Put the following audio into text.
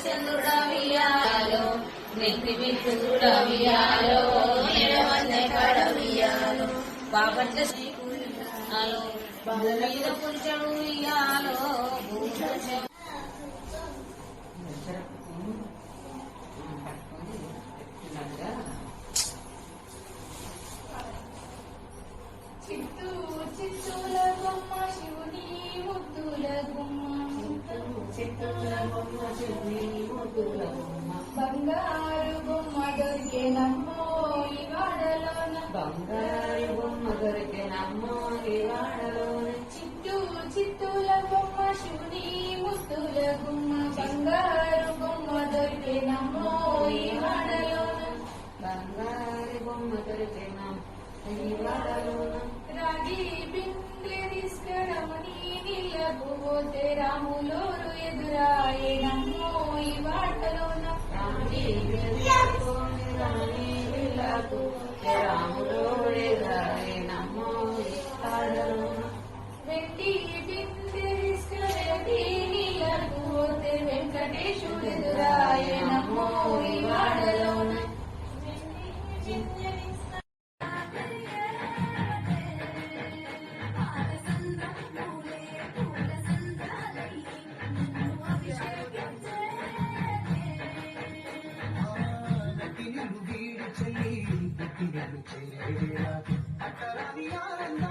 చంద్రుడవియాలో నెత్తి విద్యుడవియాలో ఎడవన్నే కడవియాలో బాపట్ల శ్రీకుయాలో భూమిద పురుషుడు ఇయాలో చిత్తూల బొమ్మ శివుని ముద్దుల గుమ్మ బంగారు బొమ్మ దొరికేనమ్మో ఈ వాడలోన చిత్తూల బొమ్మ శివుని ముద్దుల గుమ్మ బంగారు బొమ్మ దొరికేనమ్మో ఈ వాడలోన రాగి బిందె తీసుకురమని నీళ్ళకు పోతే రాములోరు ఎదురాయనమ్మో ఈ వాటలోన వెండి బిందె తీసుకురటి నీళ్ళకు పోతే వెంకటేశుడు ఎదురాయనమ్మో ఈ వాడలోన వీడి చెల్లి పుట్టినలు చేరేలా అట్టరాని ఆనందం